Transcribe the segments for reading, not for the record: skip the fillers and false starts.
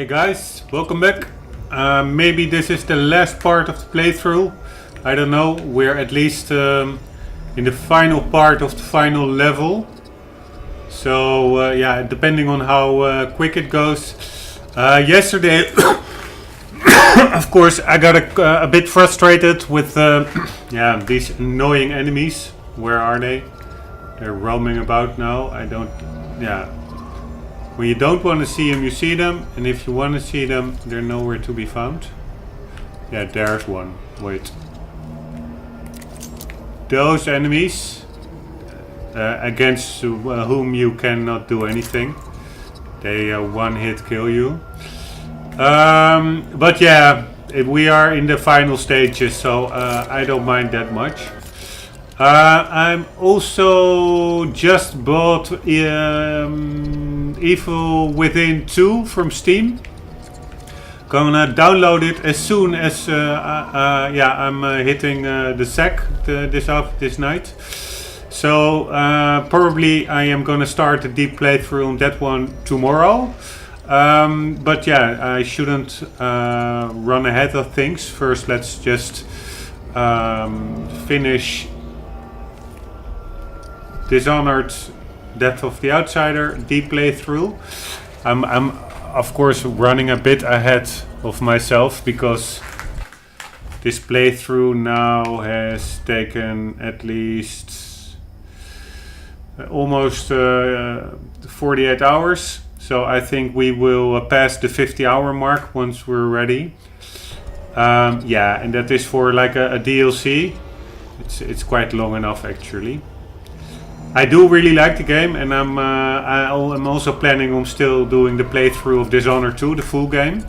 Hey guys, welcome back. Maybe this is the last part of the playthrough. I don't know, we're at least in the final part of the final level. So yeah, depending on how quick it goes. Yesterday, of course, I got a bit frustrated with yeah, these annoying enemies. Where are they? They're roaming about now. I don't... yeah. When you don't want to see them, you see them. And if you want to see them, they're nowhere to be found. Yeah, there's one. Wait. Those enemies against whom you cannot do anything. They one-hit kill you. But yeah, we are in the final stages, so I don't mind that much. I'm also just bought Evil Within 2 from Steam. Gonna download it as soon as yeah, I'm hitting the sack this night. So probably I am gonna start a deep playthrough on that one tomorrow. But yeah, I shouldn't run ahead of things. First, let's just finish Dishonored, Death of the Outsider, deep playthrough. I'm of course running a bit ahead of myself because this playthrough now has taken at least almost 48 hours. So I think we will pass the 50-hour mark once we're ready. Yeah, and that is for like a DLC. It's quite long enough actually. I do really like the game, and I'm also planning on still doing the playthrough of Dishonored 2, the full game.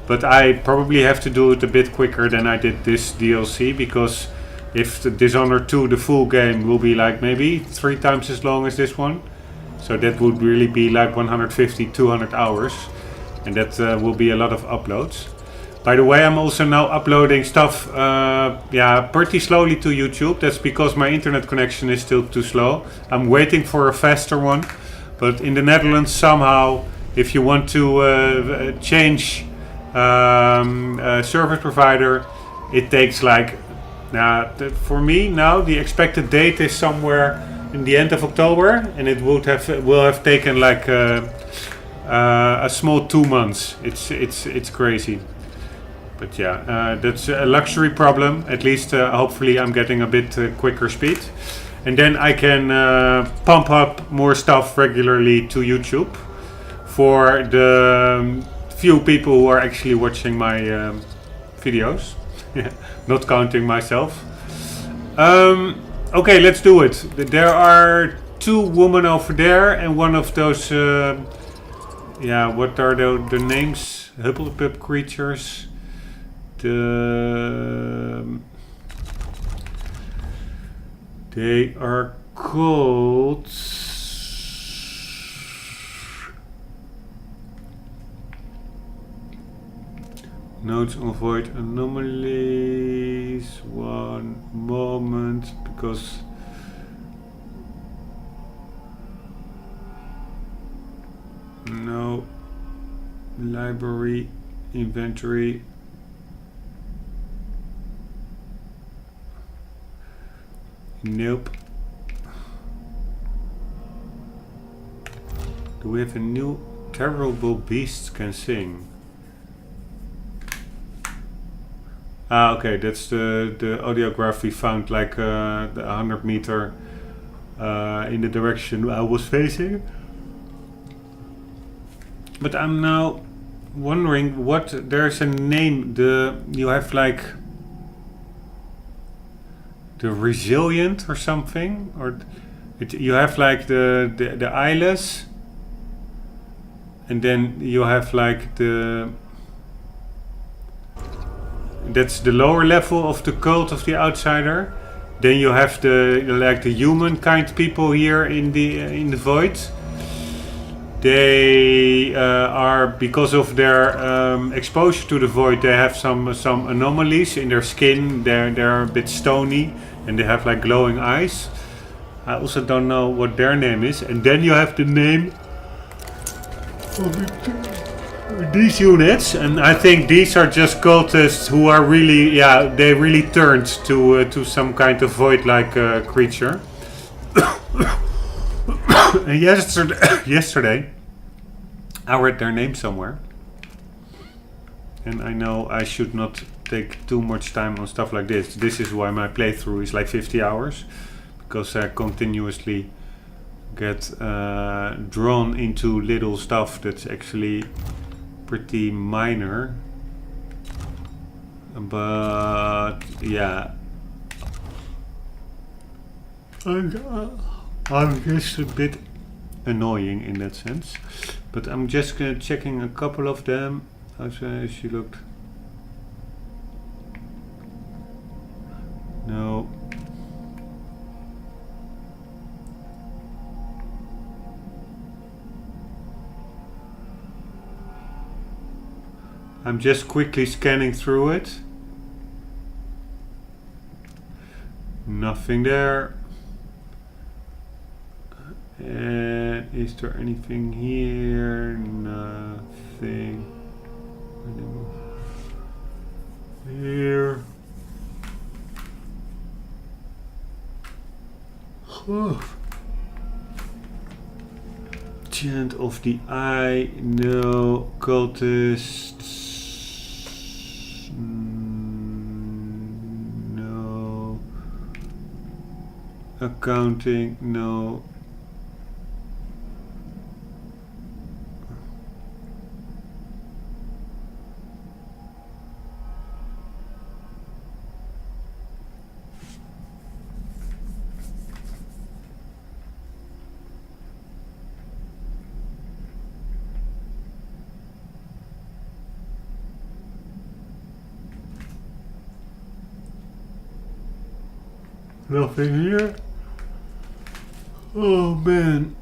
But I probably have to do it a bit quicker than I did this DLC, because if the Dishonored 2, the full game, will be like maybe 3 times as long as this one. So that would really be like 150, 200 hours. And that will be a lot of uploads. By the way, I'm also now uploading stuff yeah, pretty slowly to YouTube. That's because my internet connection is still too slow. I'm waiting for a faster one. But in the Netherlands, somehow, if you want to change service provider, it takes like... for me now, the expected date is somewhere in the end of October. And it will have taken like a small 2 months. It's crazy. But yeah, that's a luxury problem. At least hopefully I'm getting a bit quicker speed. And then I can pump up more stuff regularly to YouTube for the few people who are actually watching my videos. Not counting myself. Okay, let's do it. There are 2 women over there and one of those... yeah, what are the names? Hupplepup creatures. They are called notes on void anomalies. One moment, because no library inventory. Nope. Do we have a new Terrible Beasts Can Sing? Ah, okay, that's the audiograph we found like the 100 meter in the direction I was facing. But I'm now wondering what... there's a name. You have like... the Resilient or something, or you have like the eyeless, and then you have like that's the lower level of the cult of the outsider. Then you have the humankind people here in the void. They are, because of their exposure to the void, they have some anomalies in their skin. They're a bit stony. And they have like glowing eyes. I also don't know what their name is. And then you have the name these units, and I think these are just cultists who are really, yeah, they really turned to some kind of void-like creature. And yesterday, I read their name somewhere, and I know I should not take too much time on stuff like this. This is why my playthrough is like 50 hours, because I continuously get drawn into little stuff that's actually pretty minor. But yeah, I'm just a bit annoying in that sense. But I'm just checking a couple of them. How she looked? No. I'm just quickly scanning through it. Nothing there. And is there anything here? Nothing. Here. Chant of the Eye. No. Cultists. No. Accounting. No. Nothing here. Oh man.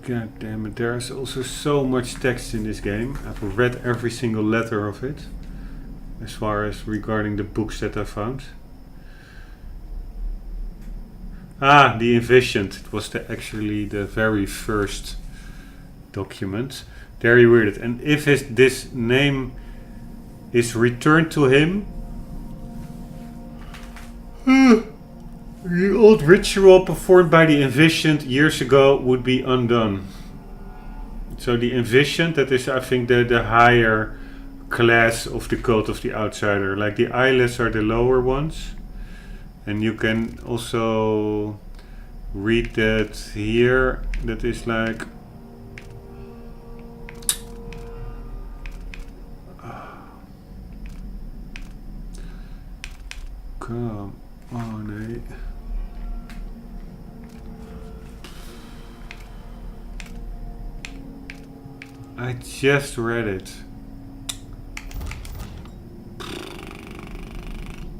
God damn it, there's also so much text in this game. I've read every single letter of it, as far as regarding the books that I found. Ah, the Envisioned. It was actually the very first document. Very weird. And if this name is returned to him, the old ritual performed by the Envisioned years ago would be undone. So the Envisioned, that is, I think, the higher class of the Cult of the Outsider. Like the Eyeless are the lower ones. And you can also read that here. That is like... Come on, I just read it.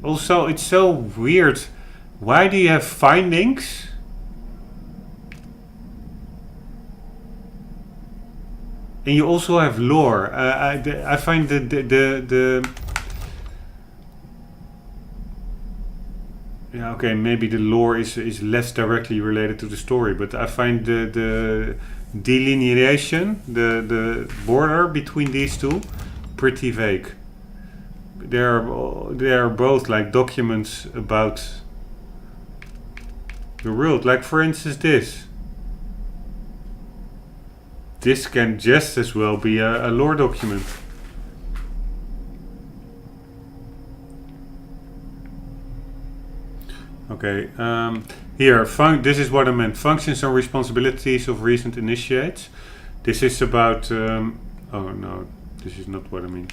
Also, it's so weird. Why do you have findings? And you also have lore. I find the yeah, okay, maybe the lore is less directly related to the story, but I find the delineation, the border between these two, pretty vague. They are both like documents about the world. Like for instance this. This can just as well be a lore document. Okay, here, this is what I meant. Functions and responsibilities of recent initiates. This is about, oh no, this is not what I mean.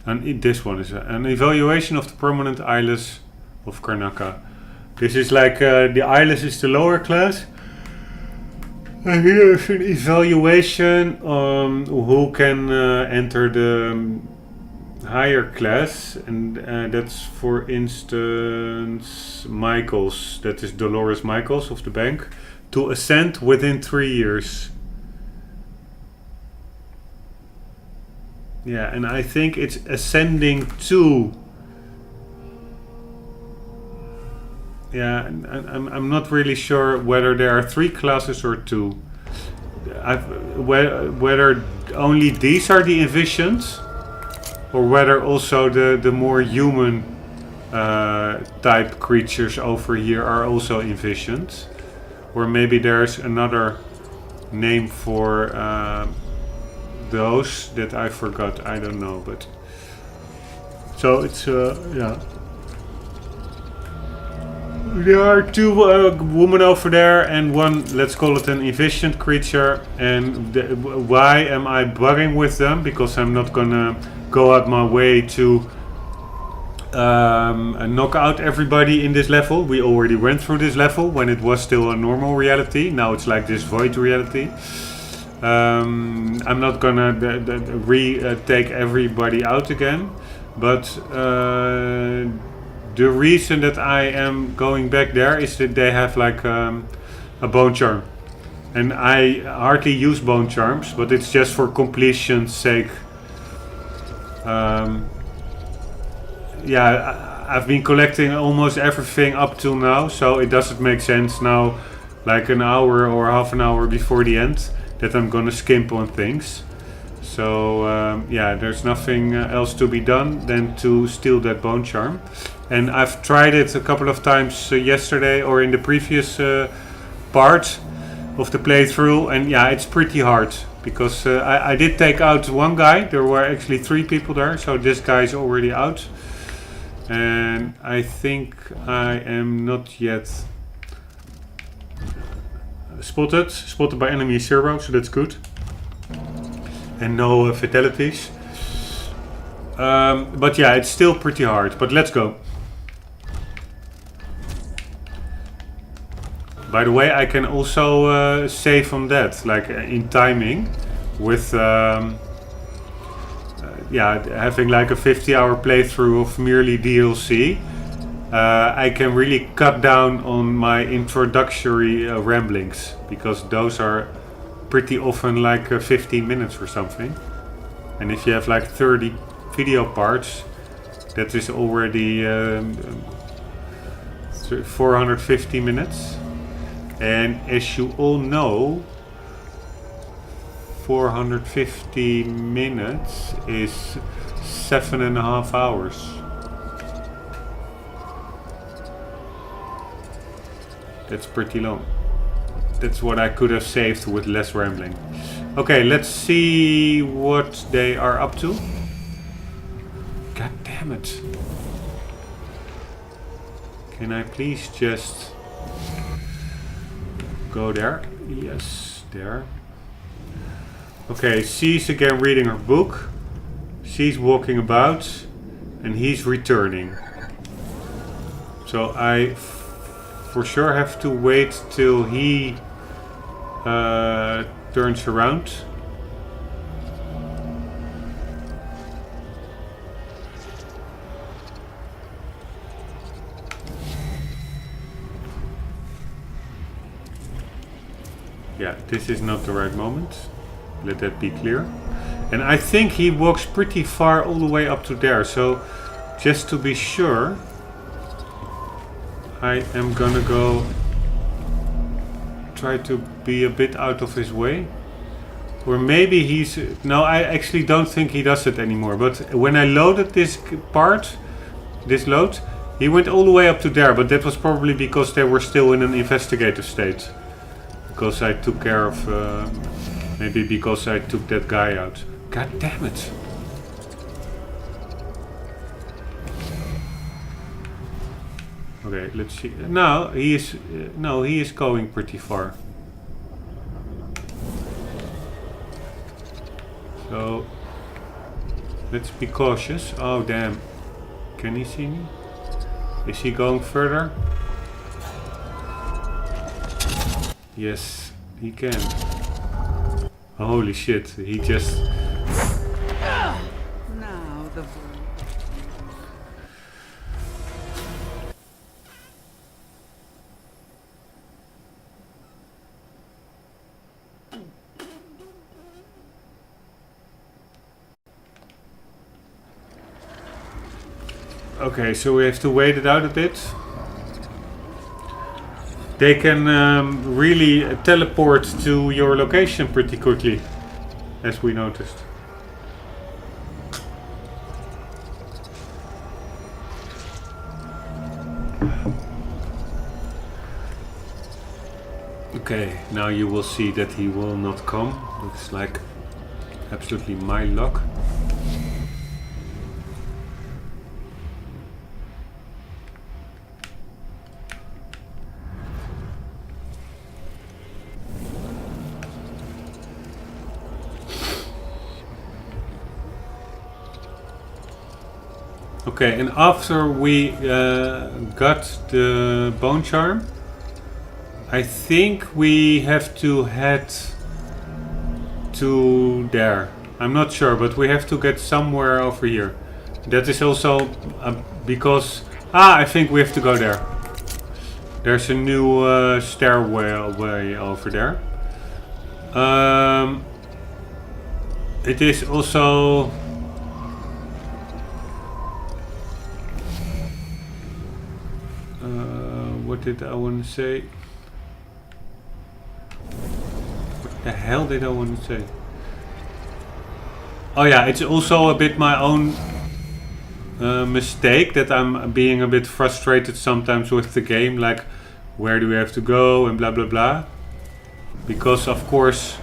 And this one is an evaluation of the permanent eyeless of Karnaca. This is like, the eyeless is the lower class. And here is an evaluation on who can enter the higher class, and that's for instance Michaels, that is Dolores Michaels of the bank, to ascend within 3 years. Yeah, and I think it's ascending to Yeah, and I'm not really sure whether there are 3 classes or 2. Whether only these are the envisioned, or whether also the more human type creatures over here are also envisioned, or maybe there's another name for those that I forgot. I don't know, but so it's yeah. There are 2 women over there and 1, let's call it an envisioned creature. And why am I bugging with them? Because I'm not gonna go out my way to knock out everybody in this level. We already went through this level when it was still a normal reality. Now it's like this void reality. I'm not gonna take everybody out again, but the reason that I am going back there is that they have like a bone charm, and I hardly use bone charms, but it's just for completion's sake. Yeah, I've been collecting almost everything up till now, so it doesn't make sense now, like an hour or half an hour before the end, that I'm gonna skimp on things. So yeah, there's nothing else to be done than to steal that bone charm. And I've tried it a couple of times yesterday or in the previous part of the playthrough, and yeah, it's pretty hard because I did take out 1 guy. There were actually 3 people there, so this guy's already out. And I think I am not yet spotted by enemy 0, so that's good. And no fatalities. But yeah, it's still pretty hard, but let's go. By the way, I can also save on that, like in timing, with yeah, having like a 50-hour playthrough of merely DLC. I can really cut down on my introductory ramblings, because those are pretty often like 15 minutes or something. And if you have like 30 video parts, that is already 450 minutes. And as you all know, 450 minutes is 7.5 hours. That's pretty long. That's what I could have saved with less rambling. Okay, let's see what they are up to. God damn it. Can I please just go there? Yes, there. Okay, she's again reading her book. She's walking about and he's returning. So I for sure have to wait till he turns around. Yeah, this is not the right moment. Let that be clear. And I think he walks pretty far all the way up to there. So just to be sure, I am gonna go try to be a bit out of his way. Or maybe he's... No, I actually don't think he does it anymore. But when I loaded this part, this load, he went all the way up to there. But that was probably because they were still in an investigative state. Because I took care of... maybe because I took that guy out. God damn it. Okay, let's see. No, he is going pretty far. So let's be cautious. Oh damn. Can he see me? Is he going further? Yes, he can. Holy shit, he just... Now the... Okay, so we have to wait it out a bit. they can really teleport to your location pretty quickly, as we noticed. Okay, now you will see that he will not come. Looks like absolutely my luck. Okay, and after we got the bone charm, I think we have to head to there. I'm not sure, but we have to get somewhere over here. That is also because... I think we have to go there. There's a new stairway over there. It is also... what did I want to say? What the hell did I want to say? Oh yeah, it's also a bit my own mistake that I'm being a bit frustrated sometimes with the game, like where do we have to go and blah blah blah. Because of course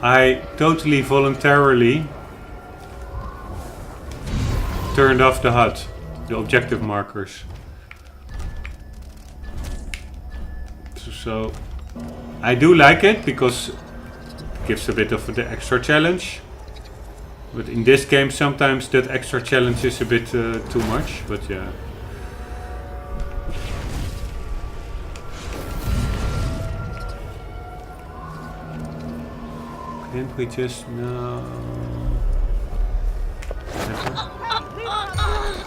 I totally voluntarily turned off the HUD, the objective markers. So I do like it because it gives a bit of the extra challenge. But in this game sometimes that extra challenge is a bit too much, but yeah. Can't we just...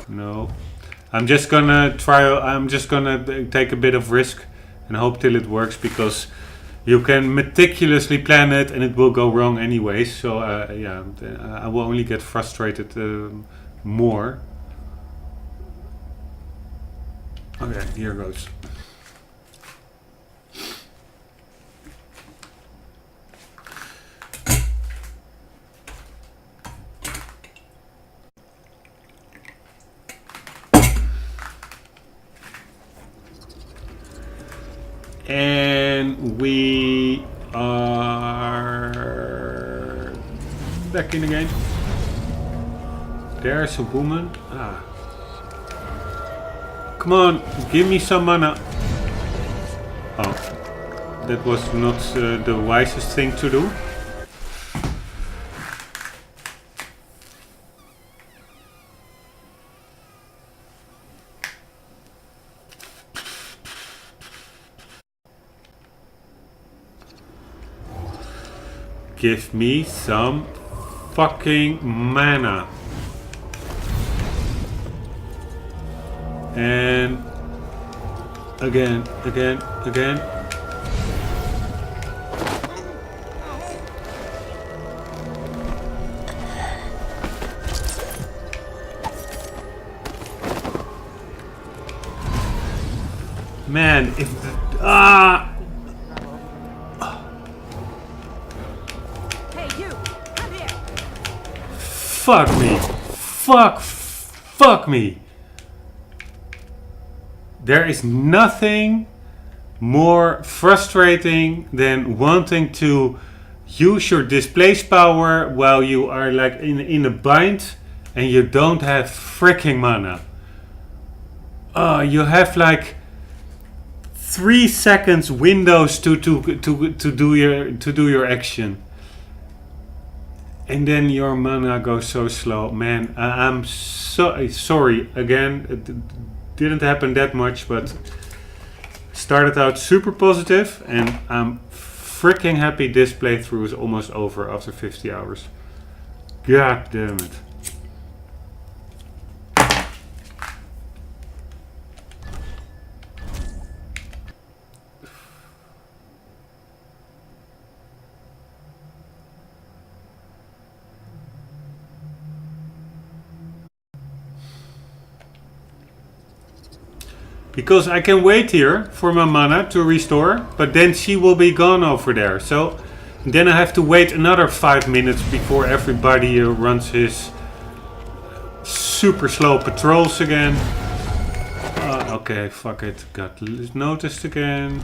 No. I'm just gonna take a bit of risk and hope till it works, because you can meticulously plan it and it will go wrong anyways. So yeah, I will only get frustrated more. Okay, here goes. And we are back in the game. There's a woman. Come on, give me some mana. Oh, that was not the wisest thing to do. Give me some fucking mana. And again. Man, if fuck me. Fuck me. There is nothing more frustrating than wanting to use your displace power while you are like in a bind and you don't have freaking mana. You have like 3 seconds windows to do your action. And then your mana goes so slow. Man, I'm so sorry. Again, it didn't happen that much, but started out super positive, and I'm freaking happy this playthrough is almost over after 50 hours. God damn it. Because I can wait here for my mana to restore, but then she will be gone over there. So then I have to wait another 5 minutes before everybody runs his super slow patrols again. Okay, fuck it. Got noticed again.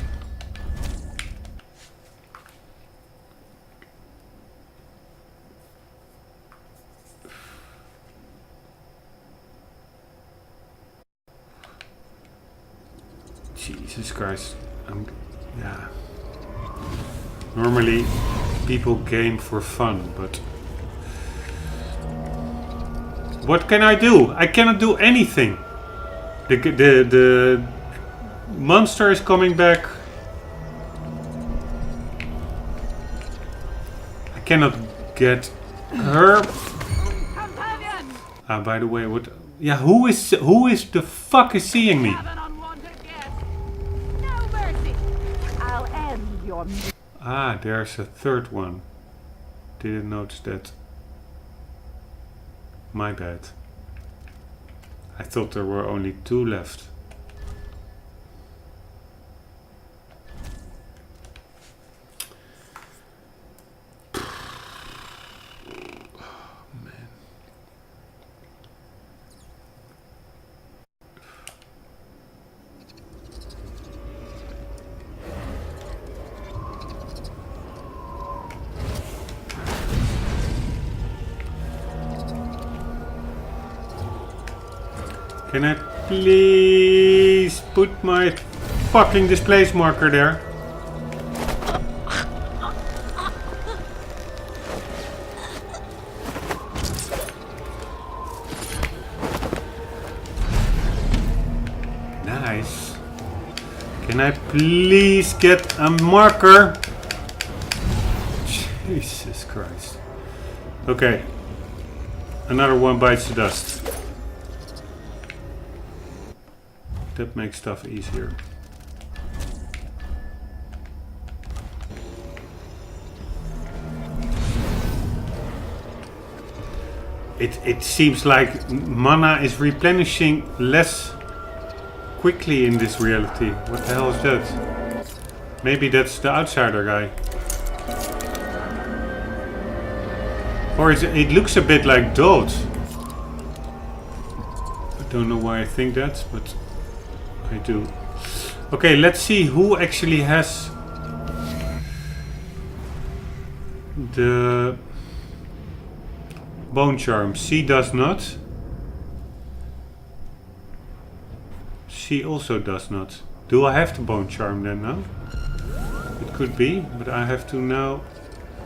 Jesus Christ. Yeah. Normally people game for fun, but what can I do? I cannot do anything. The monster is coming back. I cannot get her. By the way, what? Yeah, who is the fuck is seeing me? There's a third one. Didn't notice that. My bad. I thought there were only 2 left. Can I please put my fucking displace marker there? Nice. Can I please get a marker? Jesus Christ. Okay. Another one bites the dust. That makes stuff easier. It seems like mana is replenishing less quickly in this reality. What the hell is that? Maybe that's the outsider guy. Or it looks a bit like Dode. I don't know why I think that, but I do. Okay, let's see who actually has the bone charm. She does not. She also does not. Do I have the bone charm then now? It could be, but I have to now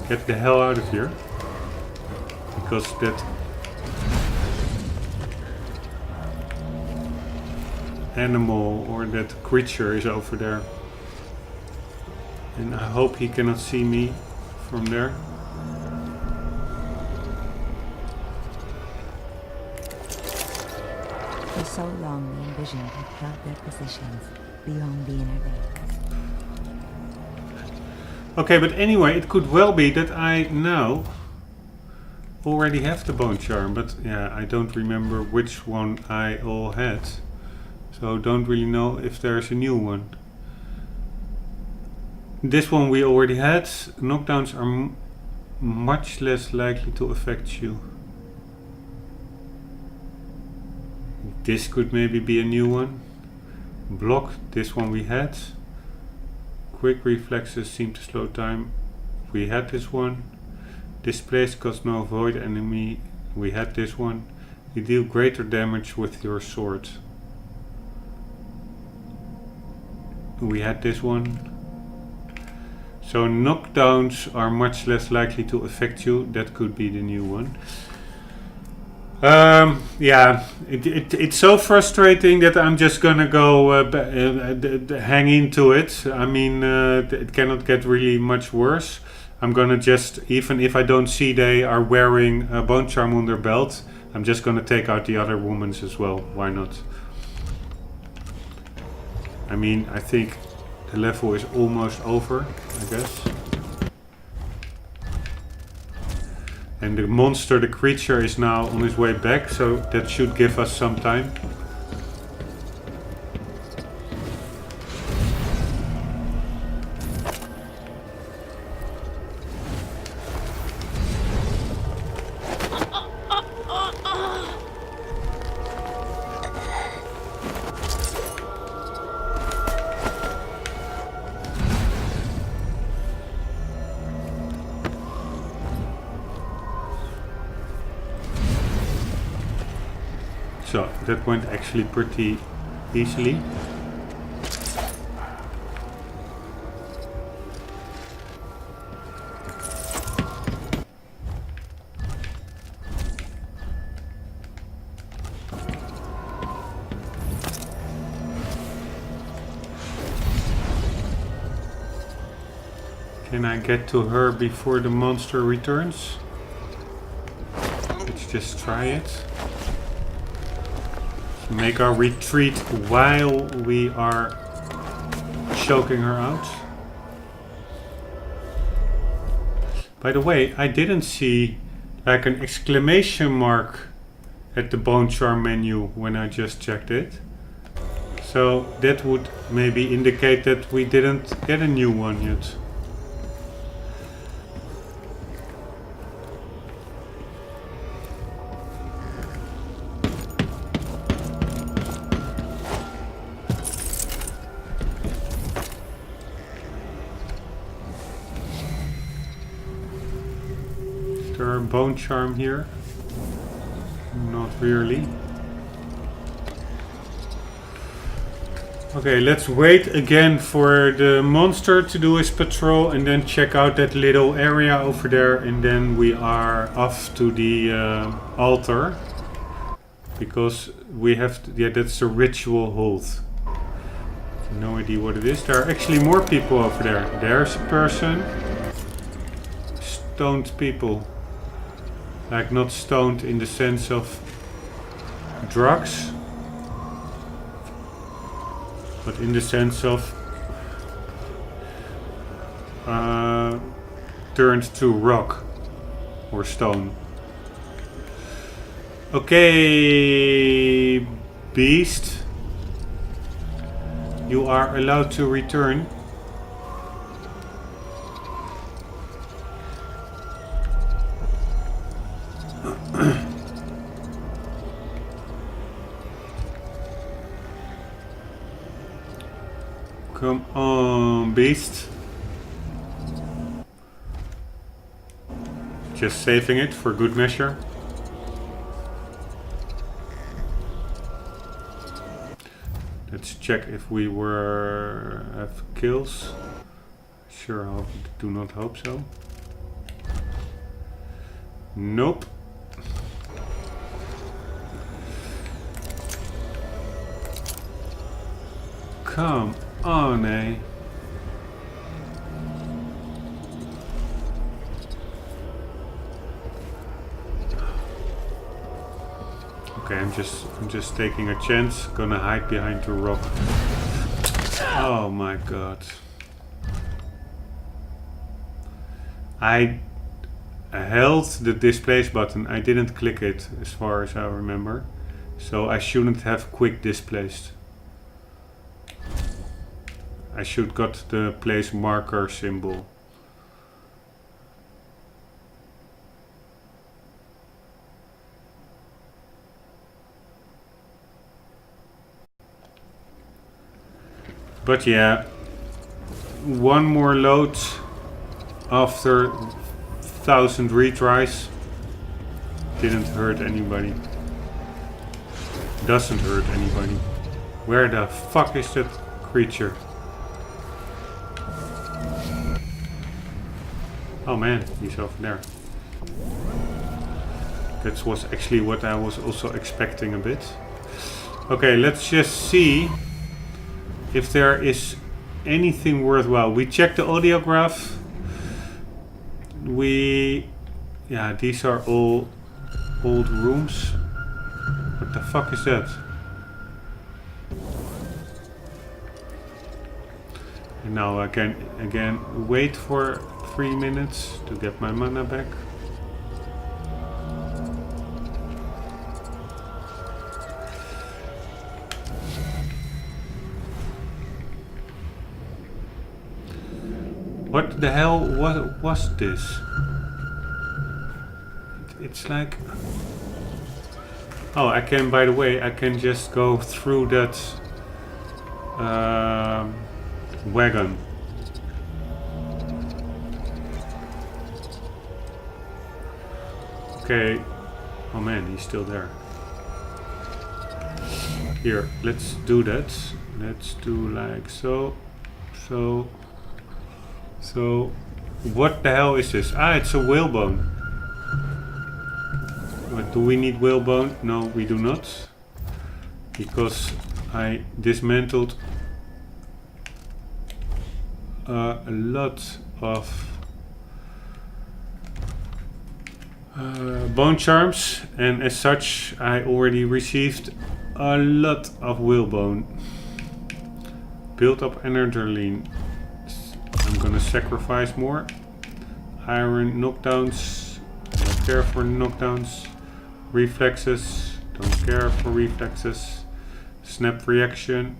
get the hell out of here. Because that animal or that creature is over there. And I hope he cannot see me from there. For so long the Envisioned had held their positions beyond the inner veil. Okay, but anyway, it could well be that I now already have the bone charm, but yeah, I don't remember which one I all had. So don't really know if there's a new one. This one we already had. Knockdowns are much less likely to affect you. This could maybe be a new one. Block, this one we had. Quick reflexes seem to slow time. We had this one. Displace cause no void enemy. We had this one. You deal greater damage with your sword. We had this one. So knockdowns are much less likely to affect you. That could be the new one. Yeah, it's so frustrating that I'm just gonna go hang into it. I mean, it cannot get really much worse. I'm gonna just, even if I don't see they are wearing a bone charm on their belt, I'm just gonna take out the other women's as well. Why not? I mean, I think the level is almost over, I guess. And the monster, the creature, is now on his way back, so that should give us some time. So that went actually pretty easily. Can I get to her before the monster returns? Let's just try it. Make our retreat while we are choking her out. By the way, I didn't see like an exclamation mark at the bone charm menu when I just checked it. So that would maybe indicate that we didn't get a new one yet. Is there a bone charm here? Not really. Okay, let's wait again for the monster to do his patrol and then check out that little area over there, and then we are off to the altar. Because we have to, yeah, that's a ritual hold. No idea what it is. There are actually more people over there. There's a person. Stoned people. Like not stoned in the sense of drugs, but in the sense of turned to rock or stone. Okay, beast, you are allowed to return. Come on, beast. Just saving it for good measure. Let's check if we have kills. Sure, I do not hope so. Nope. Come on, eh? Okay, I'm just taking a chance. Gonna hide behind the rock. Oh my god. I held the displace button. I didn't click it as far as I remember. So I shouldn't have quick displaced. I should got the place marker symbol. But yeah, one more load after 1,000 retries didn't hurt anybody. Doesn't hurt anybody. Where the fuck is that creature? Oh man, he's over there. That was actually what I was also expecting a bit. Okay, let's just see if there is anything worthwhile. We checked the audiograph. Yeah, these are all old rooms. What the fuck is that? And now I can again wait for 3 minutes to get my mana back. What the hell was this? It's like... Oh, I can, by the way, I can just go through that wagon. Okay. Oh man, he's still there. Here, let's do that. Let's do like so. So. So. What the hell is this? Ah, it's a whalebone. But do we need whalebone? No, we do not. Because I dismantled a lot of bone charms, and as such I already received a lot of whalebone. Build up adrenaline. I'm gonna sacrifice more. Iron knockdowns. Don't care for knockdowns. Reflexes. Don't care for reflexes. Snap reaction.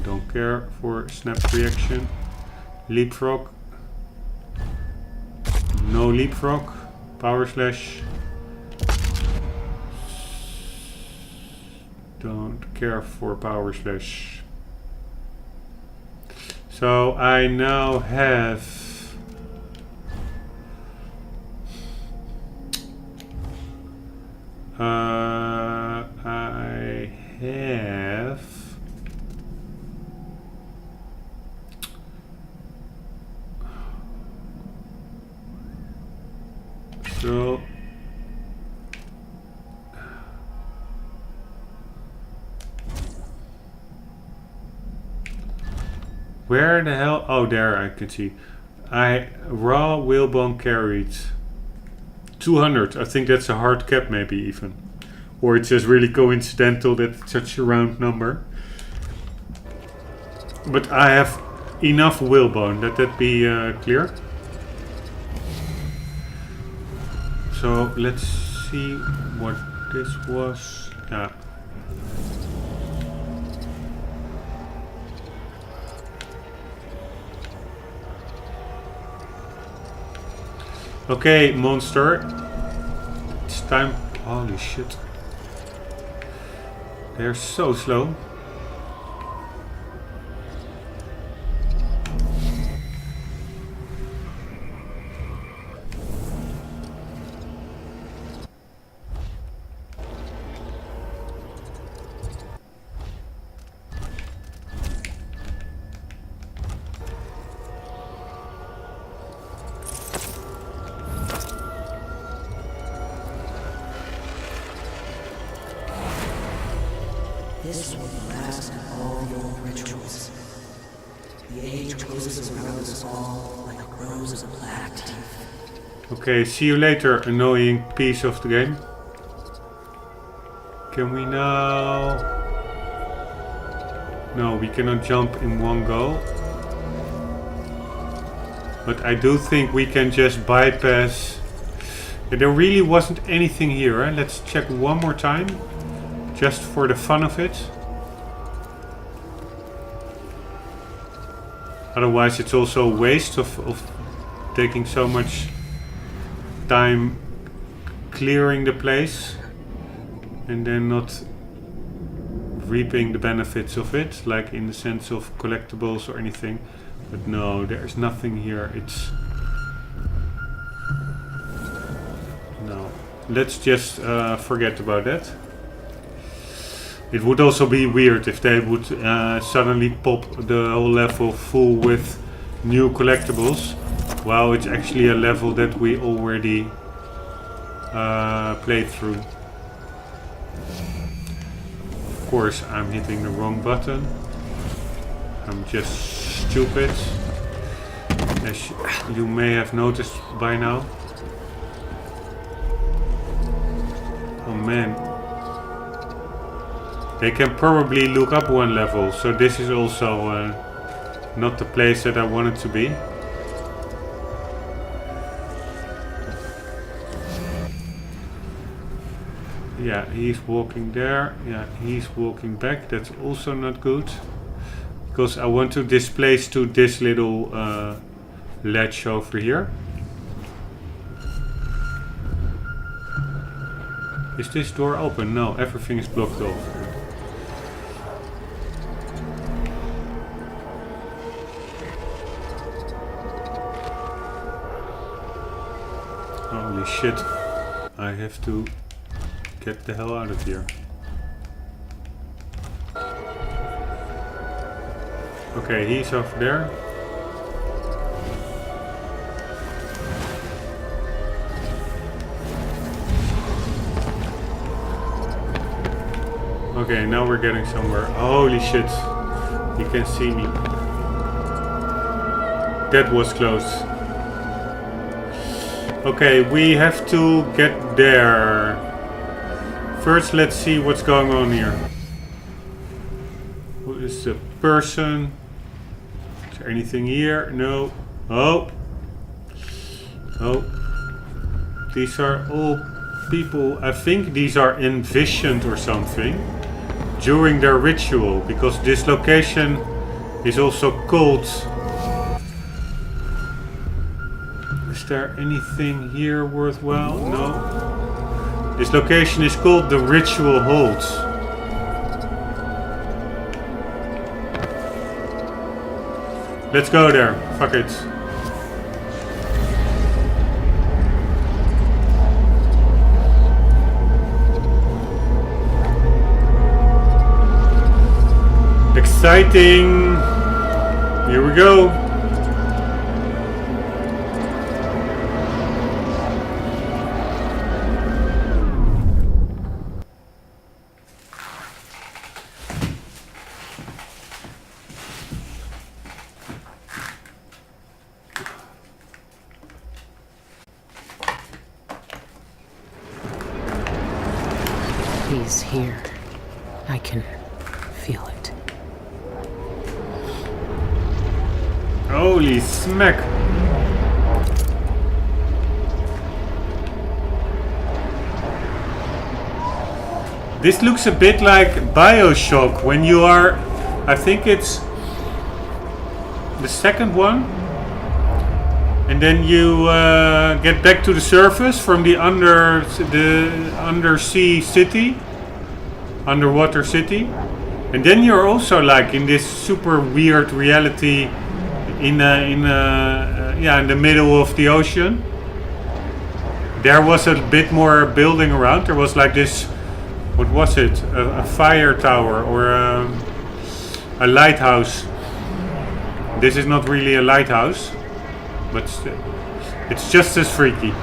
Don't care for snap reaction. Leapfrog. No leapfrog. Power slash. Don't care for power slash. So I now have I have so where the hell? Oh, there I can see. I raw whalebone carried 200. I think that's a hard cap, maybe even, or it's just really coincidental that it's such a round number. But I have enough whalebone. Let that be clear. So let's see what this was. Yeah. Okay, monster. It's time. Holy shit. They're so slow. This will last all your rituals. The age closes around us all like rows of black teeth. Okay, see you later, annoying piece of the game. Can we now... No, we cannot jump in one go. But I do think we can just bypass... Yeah, there really wasn't anything here. Let's check one more time. Just for the fun of it. Otherwise it's also a waste of taking so much time clearing the place and then not reaping the benefits of it, like in the sense of collectibles or anything. But no, there's nothing here. It's... No. Let's just forget about that. It would also be weird if they would suddenly pop the whole level full with new collectibles, while it's actually a level that we already played through. Of course, I'm hitting the wrong button. I'm just stupid, as you may have noticed by now. Oh man. They can probably look up one level, so this is also not the place that I want it to be. Yeah, he's walking there. Yeah, he's walking back. That's also not good. Because I want to displace to this little ledge over here. Is this door open? No, everything is blocked off. Holy shit. I have to get the hell out of here. Okay, he's over there. Okay, now we're getting somewhere. Holy shit. He can see me. That was close. Okay, we have to get there. First, let's see what's going on here. Who is the person? Is there anything here? No. Oh. Oh. These are all people. I think these are envisioned or something during their ritual, because this location is also called. Is there anything here worthwhile? No. This location is called the Ritual Holds. Let's go there. Fuck it. Exciting. Here we go. He's here. I can feel it. Holy smack. This looks a bit like BioShock when you are, I think it's the second one, and then you get back to the surface from the undersea city, underwater city, and then you're also like in this super weird reality in the middle of the ocean. There was a bit more building around. There was like this, what was it? A fire tower or a lighthouse. This is not really a lighthouse, but it's just as freaky.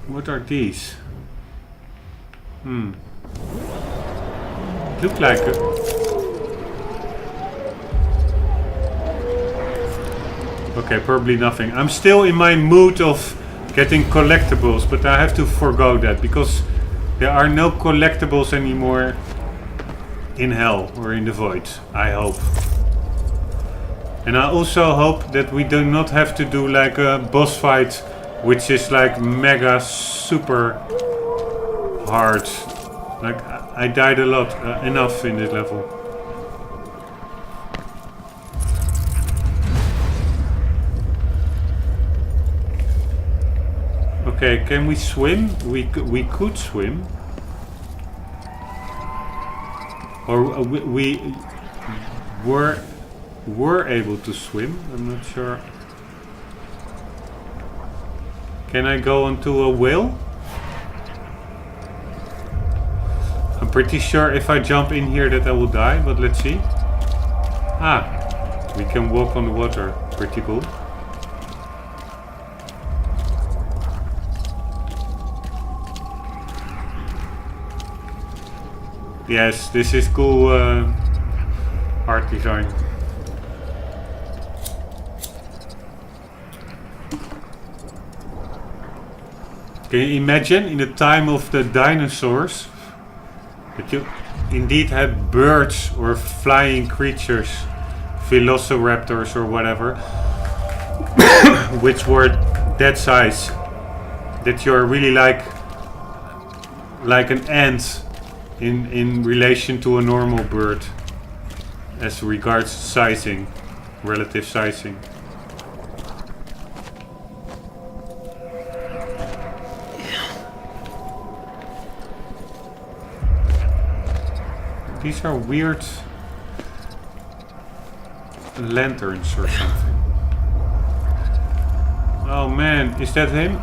What are these? Look like a... Okay, probably nothing. I'm still in my mood of getting collectibles, but I have to forgo that because there are no collectibles anymore in hell or in the void, I hope. And I also hope that we do not have to do like a boss fight which is like mega super hard. Like I died a lot, enough in this level. Okay, can we swim? We could swim. Or we were able to swim. I'm not sure. Can I go onto a whale? I'm pretty sure if I jump in here that I will die, but let's see. Ah, we can walk on the water. Pretty cool. Yes, this is cool art design. Can you imagine in the time of the dinosaurs that you indeed had birds or flying creatures, velociraptors or whatever, which were that size, that you're really like an ant in relation to a normal bird as regards sizing, relative sizing. These are weird lanterns or something. Oh man, is that him?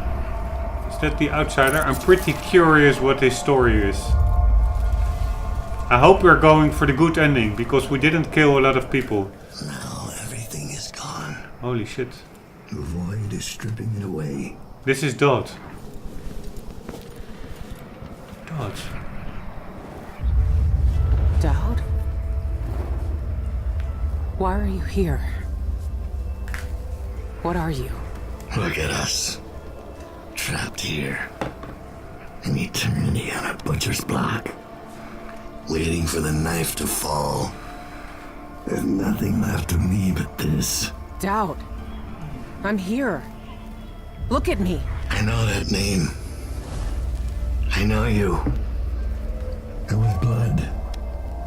Is that the outsider? I'm pretty curious what his story is. I hope we're going for the good ending, because we didn't kill a lot of people. Now everything is gone. Holy shit. The void is stripping it away. This is Dot. Dot. Dowd? Why are you here? What are you? Look at us. Trapped here. An eternity on a butcher's block. Waiting for the knife to fall. There's nothing left of me but this. Dowd. I'm here. Look at me. I know that name. I know you. There was blood.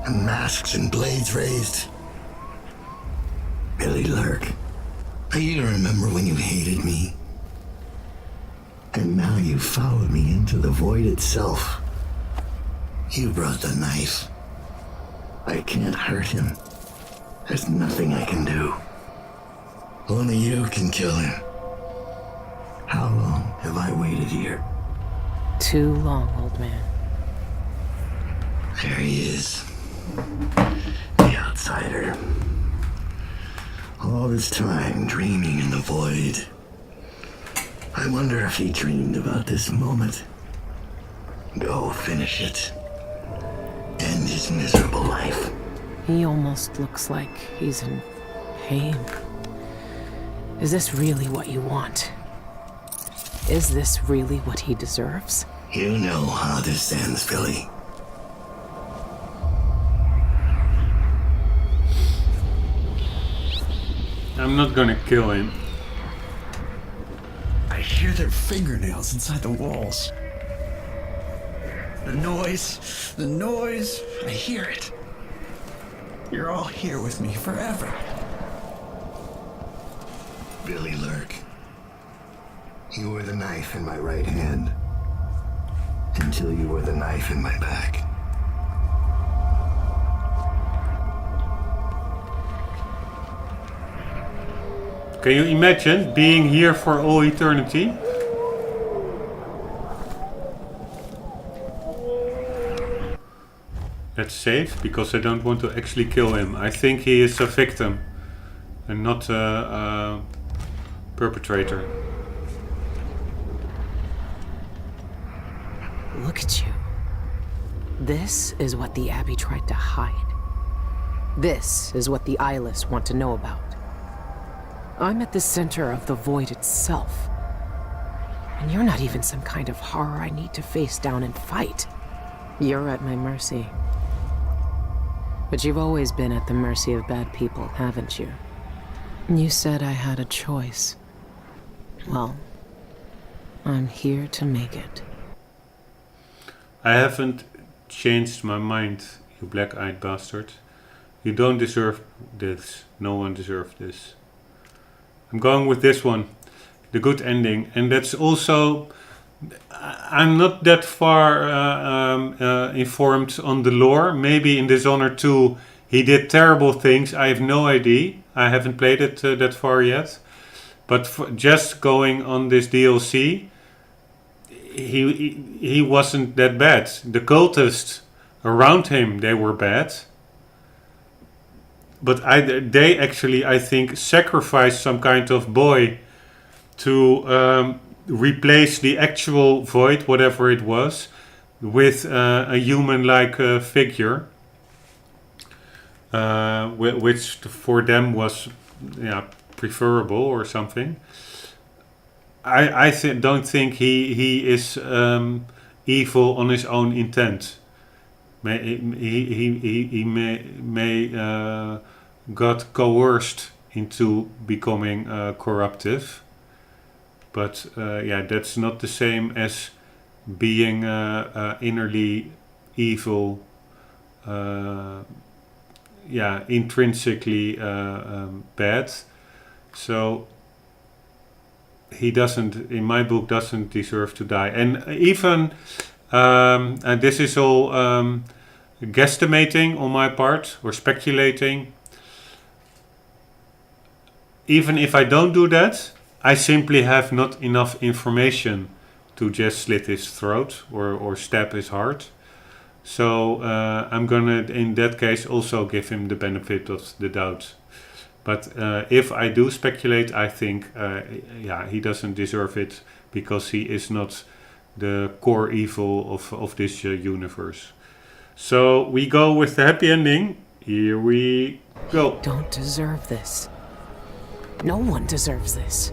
And masks and blades raised. Billy Lurk. I you remember when you hated me. And now you followed me into the void itself. You brought the knife. I can't hurt him. There's nothing I can do. Only you can kill him. How long have I waited here? Too long, old man. There he is. The outsider. All this time dreaming in the void. I wonder if he dreamed about this moment. Go finish it. End his miserable life. He almost looks like he's in pain. Is this really what you want? Is this really what he deserves? You know how this ends, Billy. I'm not gonna kill him. I hear their fingernails inside the walls. The noise, I hear it. You're all here with me forever. Billy Lurk. You were the knife in my right hand. Until you were the knife in my back. Can you imagine being here for all eternity? That's safe, because I don't want to actually kill him. I think he is a victim and not a perpetrator. Look at you. This is what the Abbey tried to hide. This is what the eyeless want to know about. I'm at the center of the void itself. And you're not even some kind of horror I need to face down and fight. You're at my mercy. But you've always been at the mercy of bad people, haven't you? You said I had a choice. Well, I'm here to make it. I haven't changed my mind, you black-eyed bastard. You don't deserve this. No one deserves this. I'm going with this one. The good ending. And that's also... I'm not that far informed on the lore. Maybe in Dishonored 2 he did terrible things. I have no idea. I haven't played it that far yet. But just going on this DLC, he wasn't that bad. The cultists around him, they were bad. But they actually, I think, sacrificed some kind of boy to replace the actual void, whatever it was, with a human-like figure, which for them was preferable or something. I don't think he is evil on his own intent. He may got coerced into becoming corruptive, but that's not the same as being innerly evil. Intrinsically bad. So he doesn't, in my book, doesn't deserve to die. And even, and this is all guesstimating on my part, or speculating. Even if I don't do that, I simply have not enough information to just slit his throat or stab his heart. So I'm gonna, in that case, also give him the benefit of the doubt. But if I do speculate, I think, he doesn't deserve it because he is not the core evil of this universe. So we go with the happy ending. Here we go. Don't deserve this. No one deserves this.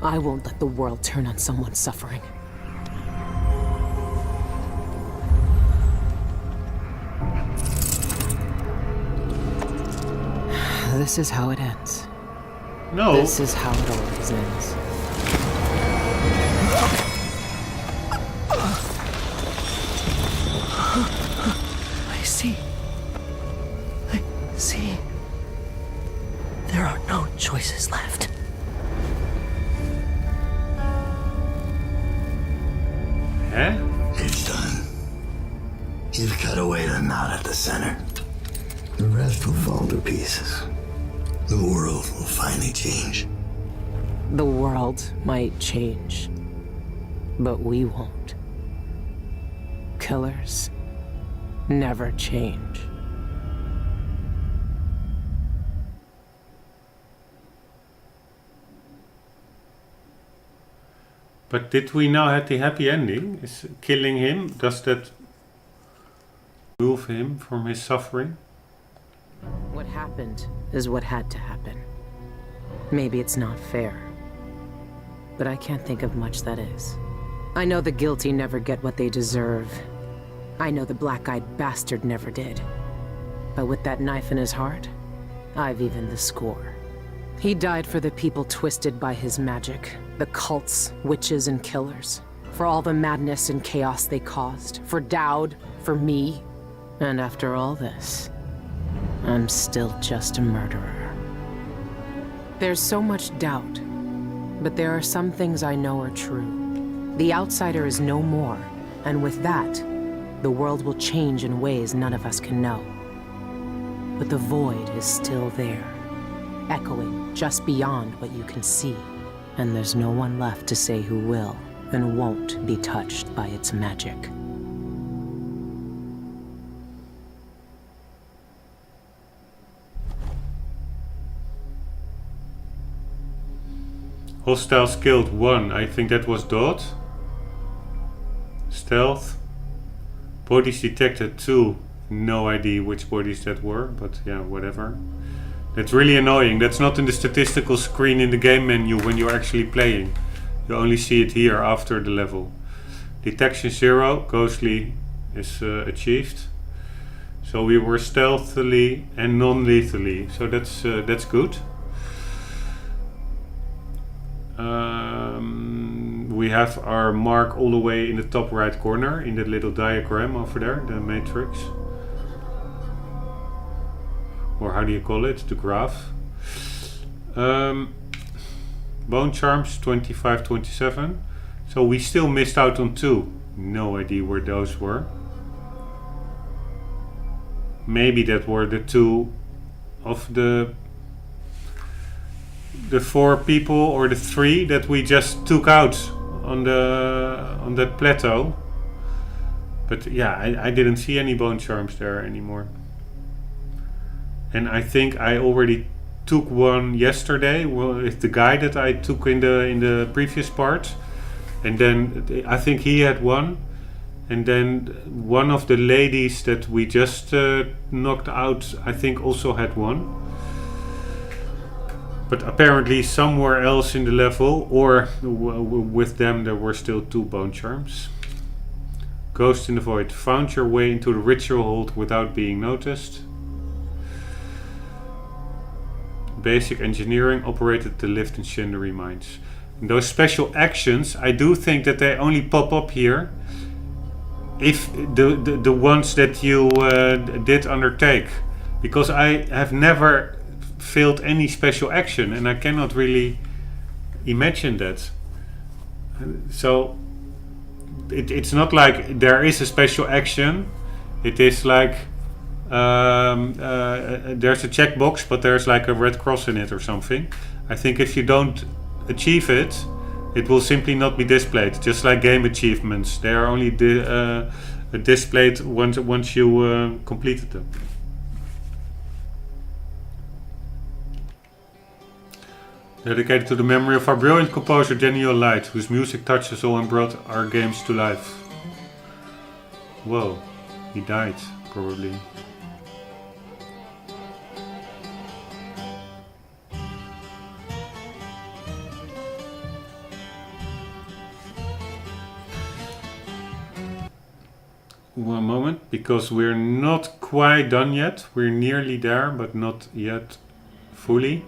I won't let the world turn on someone suffering. This is how it ends. No. This is how it always ends. I see. There are no choices left. Eh? It's done. You've cut away the knot at the center. The rest will fall to pieces. The world will finally change. The world might change, but we won't. Killers never change. But did we now have the happy ending? Is killing him, does that move him from his suffering? What happened is what had to happen. Maybe it's not fair, but I can't think of much that is. I know the guilty never get what they deserve. I know the black-eyed bastard never did. But with that knife in his heart, I've evened the score. He died for the people twisted by his magic, the cults, witches, and killers. For all the madness and chaos they caused. For Dowd, for me. And after all this, I'm still just a murderer. There's so much doubt, but there are some things I know are true. The outsider is no more, and with that, the world will change in ways none of us can know. But the void is still there, echoing just beyond what you can see. And there's no one left to say who will and won't be touched by its magic. Hostiles killed 1. I think that was Dot. Stealth. Bodies detected 2. No idea which bodies that were, but yeah, whatever. That's really annoying. That's not in the statistical screen in the game menu when you're actually playing. You only see it here after the level. Detection 0. Ghostly is achieved. So we were stealthily and non-lethally. So that's good. We have our mark all the way in the top right corner in that little diagram over there, the matrix. Or how do you call it? The graph. Bone charms 25, 27. So we still missed out on 2. No idea where those were. Maybe that were the 2 of the 4 people, or the 3 that we just took out on that plateau. But yeah, I didn't see any bone charms there anymore. And I think I already took one yesterday with the guy that I took in the previous part. And then I think he had one. And then one of the ladies that we just knocked out, I think also had one. But apparently somewhere else in the level, or with them, there were still 2 bone charms. Ghost in the Void. Found your way into the ritual hold without being noticed. Basic engineering. Operated the lift in Shindery Mines. And those special actions, I do think that they only pop up here if the ones that you did undertake. Because I have never failed any special action, and I cannot really imagine that. So it's not like there is a special action. It is like there's a checkbox, but there's like a red cross in it or something. I think if you don't achieve it, it will simply not be displayed. Just like game achievements, they are only displayed once you completed them. Dedicated to the memory of our brilliant composer Daniel Light, whose music touched us all and brought our games to life. Whoa, he died, probably. One moment, because we're not quite done yet. We're nearly there, but not yet fully.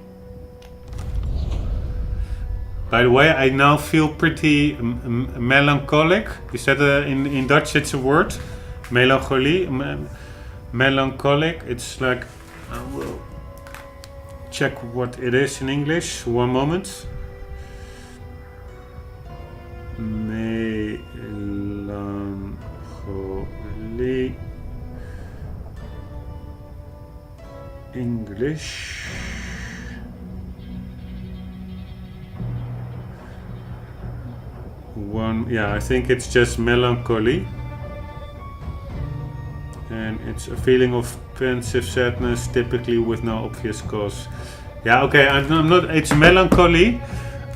By the way, I now feel pretty melancholic. Is that in Dutch it's a word? Melancholie? Melancholic. It's like, I will check what it is in English. One moment. Melancholy. English. Yeah, I think it's just melancholy, and it's a feeling of pensive sadness, typically with no obvious cause. Yeah, okay, I'm not. It's melancholy.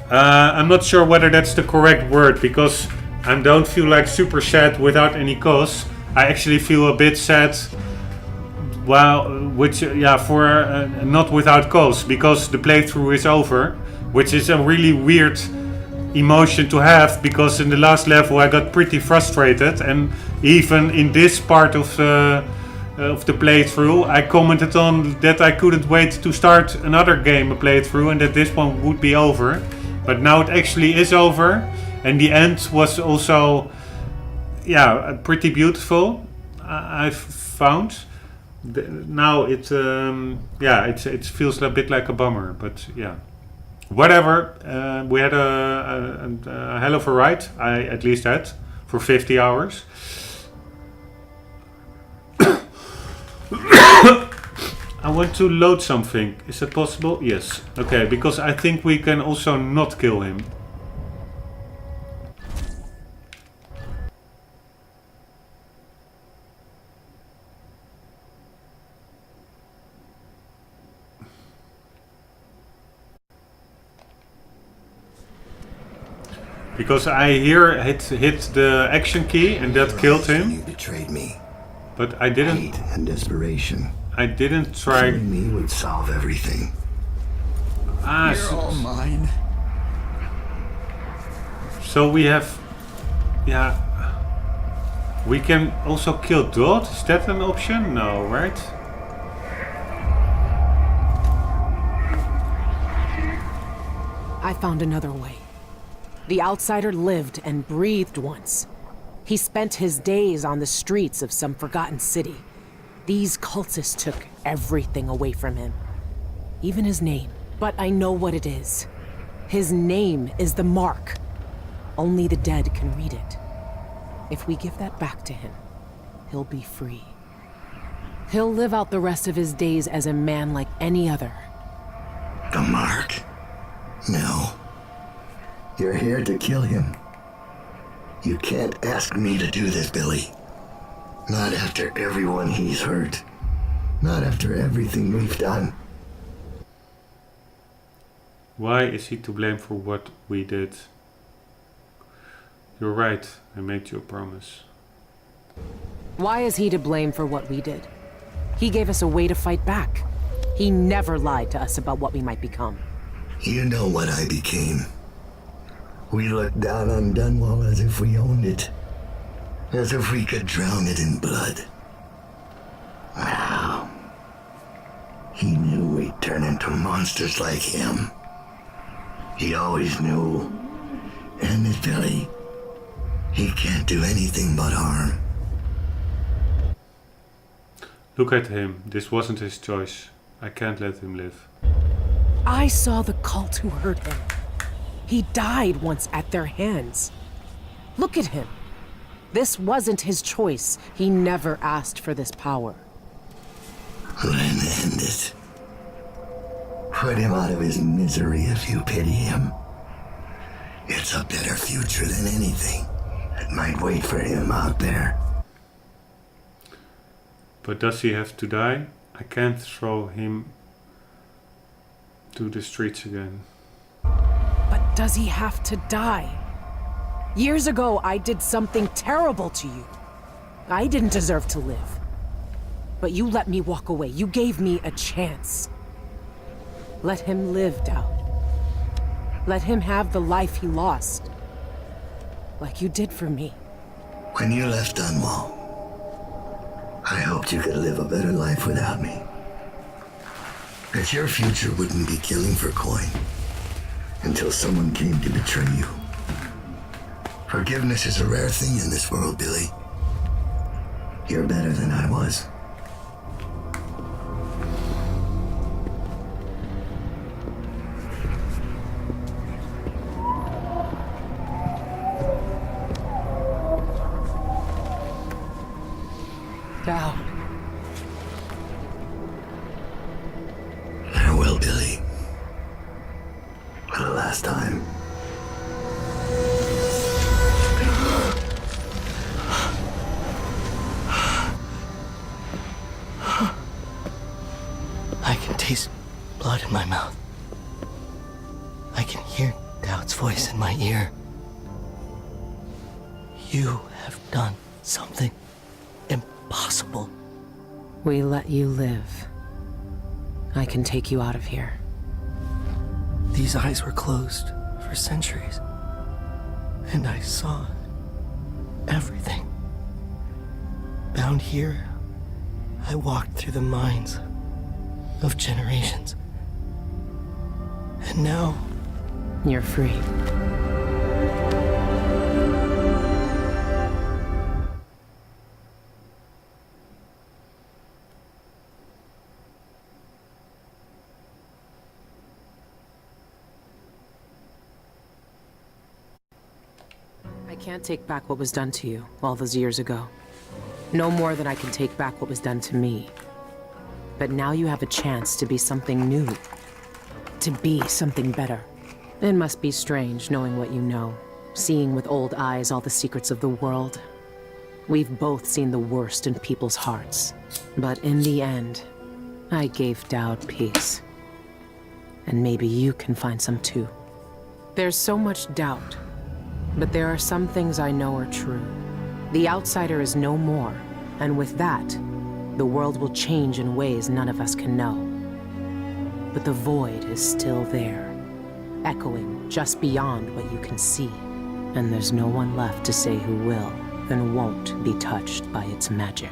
I'm not sure whether that's the correct word, because I don't feel like super sad without any cause. I actually feel a bit sad. Well, for not without cause, because the playthrough is over, which is a really weird emotion to have, because in the last level I got pretty frustrated, and even in this part of the playthrough I commented on that I couldn't wait to start another game a playthrough and that this one would be over, but now it actually is over, and the end was also pretty beautiful. I've found now it feels a bit like a bummer, but yeah. Whatever, we had a hell of a ride, I at least had, for 50 hours. I want to load something. Is that possible? Yes. Okay, because I think we can also not kill him. Because I hit the action key and that killed him. You betrayed me. But I didn't. Hate and desperation. I didn't try. Killing me would solve everything. You're all mine. So we have. Yeah. We can also kill Dot. Is that an option? No, right? I found another way. The outsider lived and breathed once. He spent his days on the streets of some forgotten city. These cultists took everything away from him, even his name. But I know what it is. His name is the Mark. Only the dead can read it. If we give that back to him, he'll be free. He'll live out the rest of his days as a man like any other. The Mark? No. You're here to kill him. You can't ask me to do this, Billy. Not after everyone he's hurt. Not after everything we've done. Why is he to blame for what we did? You're right, I made you a promise. Why is he to blame for what we did? He gave us a way to fight back. He never lied to us about what we might become. You know what I became. We looked down on Dunwall as if we owned it. As if we could drown it in blood. Wow. He knew we'd turn into monsters like him. He always knew. And this Billy, he can't do anything but harm. Look at him. This wasn't his choice. I can't let him live. I saw the cult who hurt him. He died once at their hands. Look at him. This wasn't his choice. He never asked for this power. Then end it. Put him out of his misery if you pity him. It's a better future than anything that might wait for him out there. But does he have to die? I can't throw him to the streets again. But does he have to die? Years ago, I did something terrible to you. I didn't deserve to live. But you let me walk away. You gave me a chance. Let him live, Dowd. Let him have the life he lost. Like you did for me. When you left Dunwall, I hoped you could live a better life without me. That your future wouldn't be killing for coin until someone came to betray you. Forgiveness is a rare thing in this world, Billy. You're better than I was. Dowd. Farewell, Billy. For the last time. I can taste blood in my mouth. I can hear Dowd's voice in my ear. You have done something impossible. We let you live. I can take you out of here. These eyes were closed for centuries, and I saw everything. Bound here, I walked through the minds of generations. And now, You're free. I can't take back what was done to you all those years ago. No more than I can take back what was done to me. But now you have a chance to be something new. To be something better. It must be strange knowing what you know. Seeing with old eyes all the secrets of the world. We've both seen the worst in people's hearts. But in the end, I gave Dowd peace. And maybe you can find some too. There's so much doubt. But there are some things I know are true. The outsider is no more, and with that, the world will change in ways none of us can know. But the void is still there, echoing just beyond what you can see. And there's no one left to say who will and won't be touched by its magic.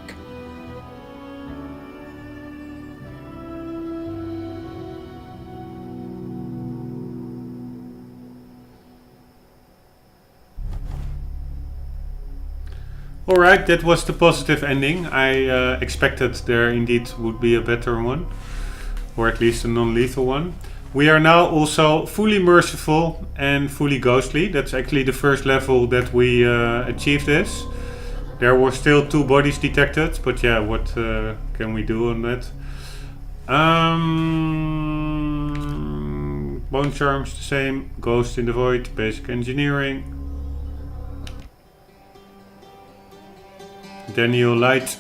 Alright, that was the positive ending. I expected there indeed would be a better one. Or at least a non-lethal one. We are now also fully merciful and fully ghostly. That's actually the first level that we achieved this. There were still 2 bodies detected, but yeah, what can we do on that? Bone charms the same. Ghost in the void, basic engineering. Daniel Light.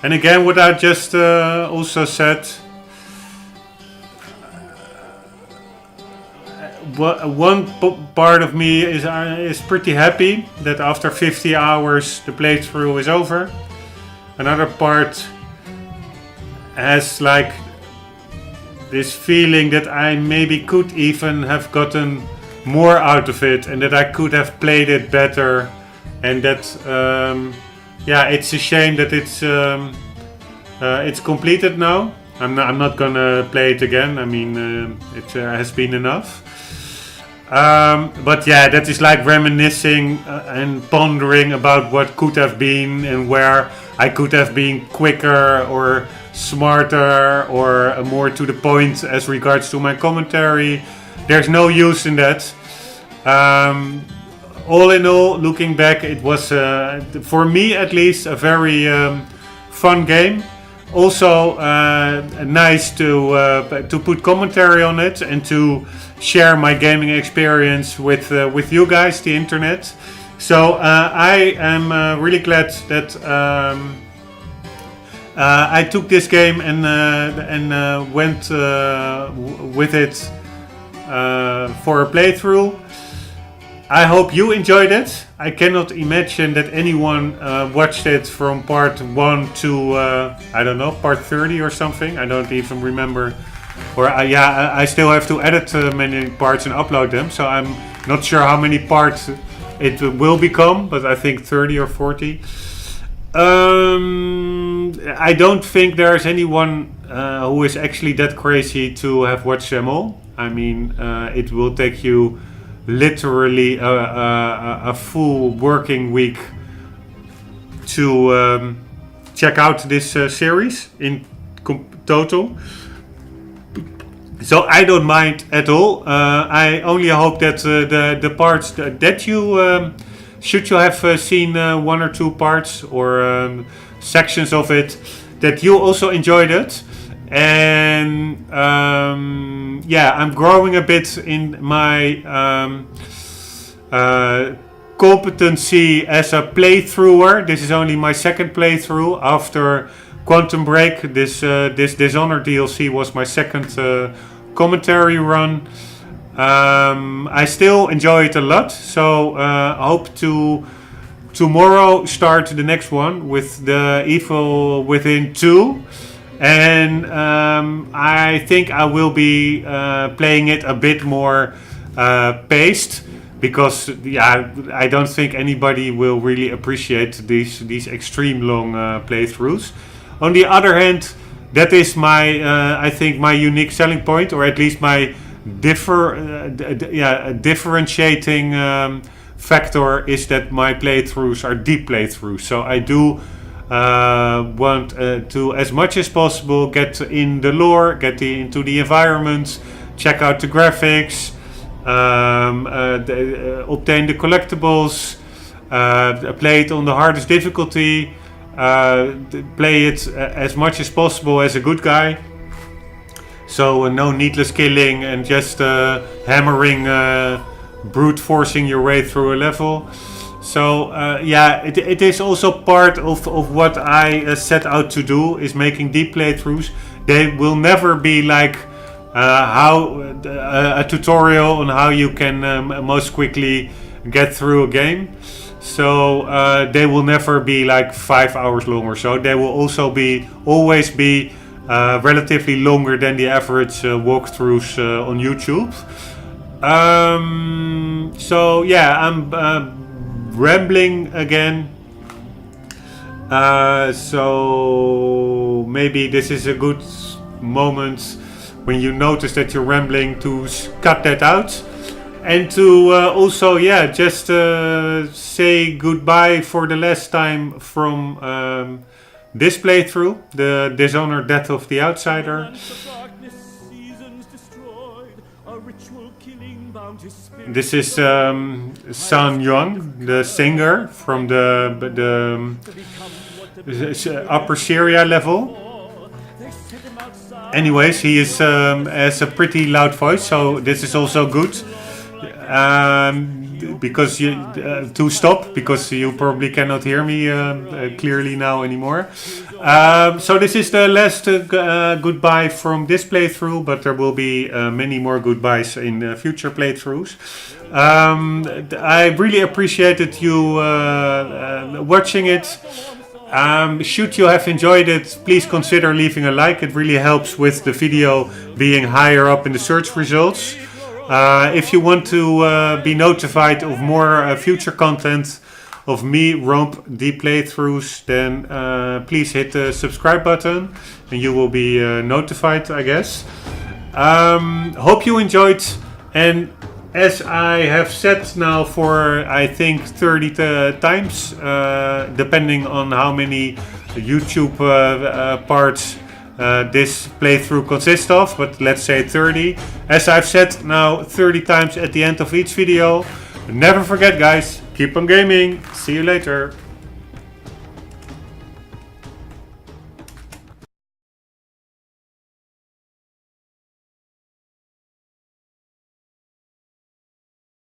And again, what I just also said, one part of me is pretty happy that after 50 hours the playthrough is over. Another part has like this feeling that I maybe could even have gotten more out of it, and that I could have played it better, and that yeah, it's a shame that it's completed now. I'm not gonna play it again. I mean, it has been enough. But yeah, that is like reminiscing and pondering about what could have been and where I could have been quicker or smarter or more to the point as regards to my commentary. There's no use in that. All in all, looking back, it was, for me at least, a very fun game. also nice to put commentary on it and to share my gaming experience with you guys, the internet. So I am really glad that I took this game and went with it for a playthrough. I hope you enjoyed it. I cannot imagine that anyone watched it from part 1 to, I don't know, part 30 or something. I don't even remember. Or I still have to edit many parts and upload them. So I'm not sure how many parts it will become, but I think 30 or 40. I don't think there's anyone who is actually that crazy to have watched them all. I mean, it will take you literally a full working week to check out this series in total. So I don't mind at all. I only hope that the parts that you should you have seen 1 or 2 parts or sections of it, that you also enjoyed it. And I'm growing a bit in my competency as a playthrougher. This is only my second playthrough after Quantum Break. This Dishonored DLC was my second commentary run. I still enjoy it a lot, so hope to tomorrow start the next one with the Evil Within 2. And I think I will be playing it a bit more paced, because I don't think anybody will really appreciate these extreme long playthroughs. On the other hand, that is my I think my unique selling point, or at least my differentiating factor is that my playthroughs are deep playthroughs. So I do want to, as much as possible, get in the lore, get into the environment, check out the graphics, obtain the collectibles, play it on the hardest difficulty, play it as much as possible as a good guy. So no needless killing and just hammering, brute forcing your way through a level. So it is also part of what I set out to do, is making deep playthroughs. They will never be like a tutorial on how you can most quickly get through a game. So they will never be like 5 hours long or so. They will also always be relatively longer than the average walkthroughs on YouTube. So yeah, I'm rambling again. So maybe this is a good moment when you notice that you're rambling to cut that out. And to also, just say goodbye for the last time from this playthrough, the Dishonored Death of the Outsider. This is San Young, the singer from the Upper Syria level. Anyways, he is has a pretty loud voice, so this is also good. Because because you probably cannot hear me clearly now anymore. So this is the last goodbye from this playthrough, but there will be many more goodbyes in future playthroughs. I really appreciated you watching it. Should you have enjoyed it, please consider leaving a like. It really helps with the video being higher up in the search results. If you want to be notified of more future content of me, Rombbb, deep playthroughs, then please hit the subscribe button and you will be notified, I guess. Hope you enjoyed, and as I have said now for I think 30 times, depending on how many YouTube parts this playthrough consists of, but let's say 30. As I've said now 30 times at the end of each video, never forget guys, keep on gaming. See you later.